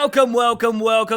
Welcome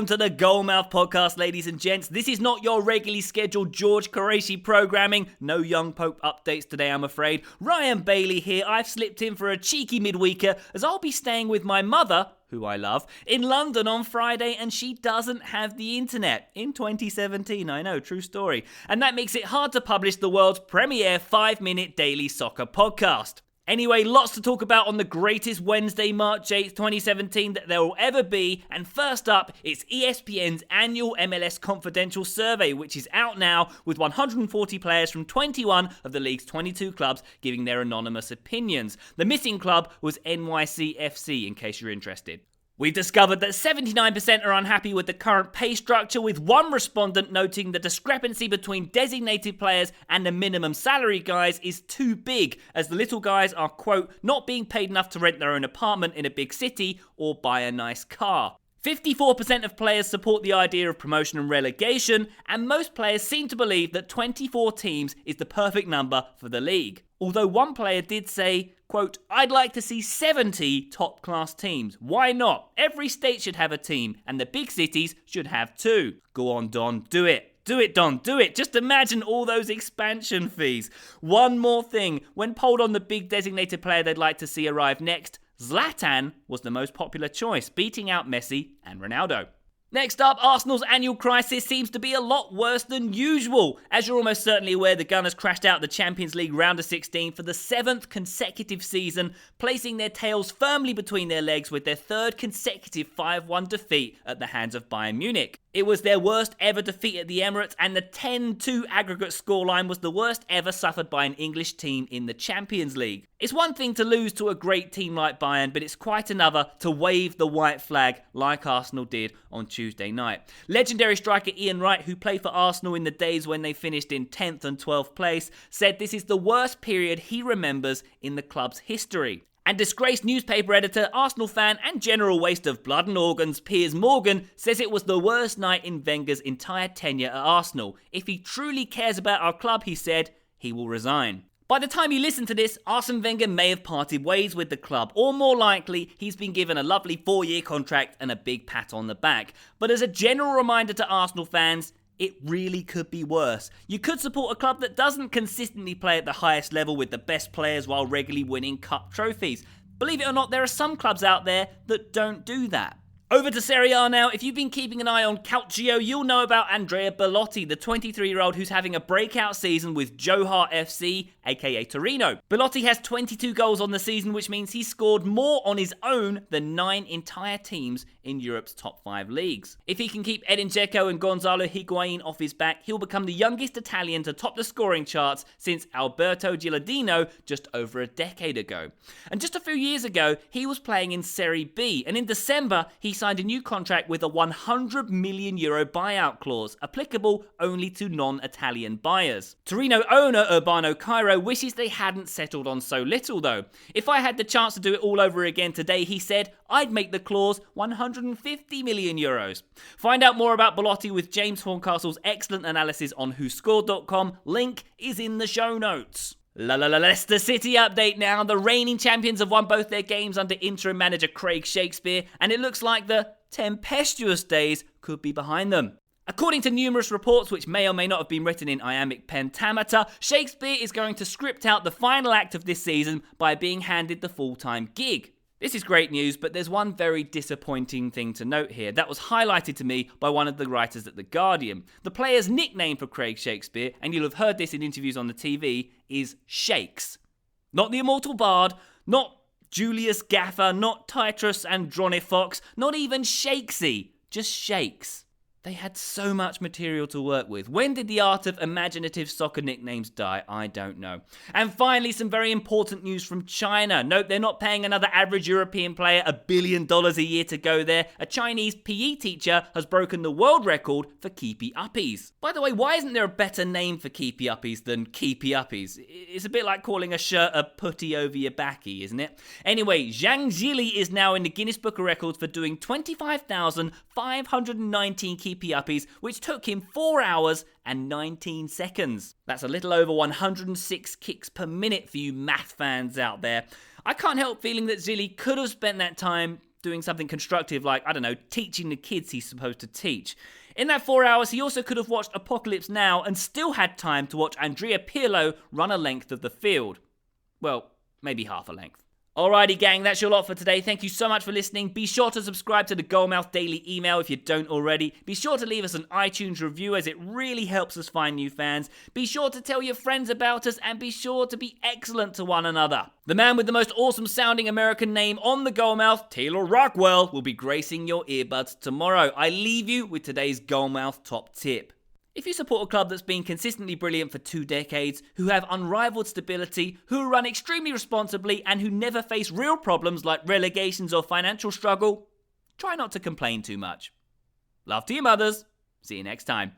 to the Goalmouth podcast, ladies and gents. This is not your regularly scheduled George Qureshi programming. No Young Pope updates today, I'm afraid. Ryan Bailey here. I've slipped in for a cheeky midweeker as I'll be staying with my mother, who I love, in London on Friday, and she doesn't have the internet in 2017. I know, true story. And that makes it hard to publish the world's premiere 5-minute daily soccer podcast. Anyway, lots to talk about on the greatest Wednesday, March 8th, 2017 that there will ever be. And first up, it's ESPN's annual MLS Confidential Survey, which is out now with 140 players from 21 of the league's 22 clubs giving their anonymous opinions. The missing club was NYCFC, in case you're interested. We've discovered that 79% are unhappy with the current pay structure, with one respondent noting the discrepancy between designated players and the minimum salary guys is too big, as the little guys are, quote, not being paid enough to rent their own apartment in a big city or buy a nice car. 54% of players support the idea of promotion and relegation, and most players seem to believe that 24 teams is the perfect number for the league. Although one player did say, quote, I'd like to see 70 top-class teams. Why not? Every state should have a team, and the big cities should have two. Go on, Don, do it. Do it, Don, do it. Just imagine all those expansion fees. One more thing. When polled on the big designated player they'd like to see arrive next, Zlatan was the most popular choice, beating out Messi and Ronaldo. Next up, Arsenal's annual crisis seems to be a lot worse than usual. As you're almost certainly aware, the Gunners crashed out the Champions League round of 16 for the 7th consecutive season, placing their tails firmly between their legs with their third consecutive 5-1 defeat at the hands of Bayern Munich. It was their worst ever defeat at the Emirates, and the 10-2 aggregate scoreline was the worst ever suffered by an English team in the Champions League. It's one thing to lose to a great team like Bayern, but it's quite another to wave the white flag like Arsenal did on Tuesday night. Legendary striker Ian Wright, who played for Arsenal in the days when they finished in 10th and 12th place, said this is the worst period he remembers in the club's history. And disgraced newspaper editor, Arsenal fan and general waste of blood and organs Piers Morgan says it was the worst night in Wenger's entire tenure at Arsenal. If he truly cares about our club, he said, he will resign. By the time you listen to this, Arsene Wenger may have parted ways with the club, or more likely, he's been given a lovely 4-year contract and a big pat on the back. But as a general reminder to Arsenal fans, it really could be worse. You could support a club that doesn't consistently play at the highest level with the best players while regularly winning cup trophies. Believe it or not, there are some clubs out there that don't do that. Over to Serie A now. If you've been keeping an eye on Calcio, you'll know about Andrea Bellotti, the 23-year-old who's having a breakout season with Johar FC, aka Torino. Bellotti has 22 goals on the season, which means he's scored more on his own than 9 entire teams in Europe's top 5 leagues. If he can keep Edin Dzeko and Gonzalo Higuain off his back, he'll become the youngest Italian to top the scoring charts since Alberto Gilardino just over a decade ago. And just a few years ago, he was playing in Serie B, and in December, he signed a new contract with a €100 million buyout clause, applicable only to non-Italian buyers. Torino owner Urbano Cairo wishes they hadn't settled on so little though. If I had the chance to do it all over again today, he said, I'd make the clause €150 million. Find out more about Bellotti with James Horncastle's excellent analysis on WhoScored.com. Link is in the show notes. Leicester City update now. The reigning champions have won both their games under interim manager Craig Shakespeare, and it looks like the tempestuous days could be behind them. According to numerous reports, which may or may not have been written in iambic pentameter, Shakespeare is going to script out the final act of this season by being handed the full-time gig. This is great news, but there's one very disappointing thing to note here that was highlighted to me by one of the writers at The Guardian. The player's nickname for Craig Shakespeare, and you'll have heard this in interviews on the TV, is Shakes. Not the immortal bard, not Julius Gaffer, not Titus Andronifox, not even Shakesy, just Shakes. They had so much material to work with. When did the art of imaginative soccer nicknames die? I don't know. And finally, some very important news from China. Note they're not paying another average European player $1 billion a year to go there. A Chinese PE teacher has broken the world record for Keepy-Uppies. By the way, why isn't there a better name for Keepy-Uppies than Keepy-Uppies? It's a bit like calling a shirt a putty over your backy, isn't it? Anyway, Zhang Zhili is now in the Guinness Book of Records for doing 25,519 Keepy-Uppies, which took him 4 hours and 19 seconds. That's a little over 106 kicks per minute for you math fans out there. I can't help feeling that Zilli could have spent that time doing something constructive like, I don't know, teaching the kids he's supposed to teach. In that 4 hours, he also could have watched Apocalypse Now and still had time to watch Andrea Pirlo run a length of the field. Well, maybe half a length. Alrighty gang, that's your lot for today. Thank you so much for listening. Be sure to subscribe to the Goalmouth Daily email if you don't already. Be sure to leave us an iTunes review as it really helps us find new fans. Be sure to tell your friends about us and be sure to be excellent to one another. The man with the most awesome sounding American name on the Goalmouth, Taylor Rockwell, will be gracing your earbuds tomorrow. I leave you with today's Goalmouth top tip. If you support a club that's been consistently brilliant for 2 decades, who have unrivaled stability, who run extremely responsibly, and who never face real problems like relegations or financial struggle, try not to complain too much. Love to your mothers. See you next time.